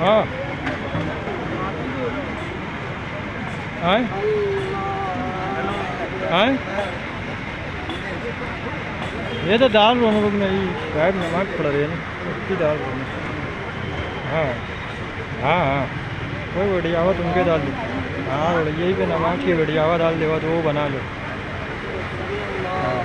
हाँ आए आए ये तो दाल रोने को नहीं शायद नमक पड़ रही है ना उसकी दाल रोने। हाँ हाँ हाँ कोई बढ़ियावा तुमके दाल लो। हाँ यही पे नमक की बढ़ियावा दाल देवा तो वो बना लो। हाँ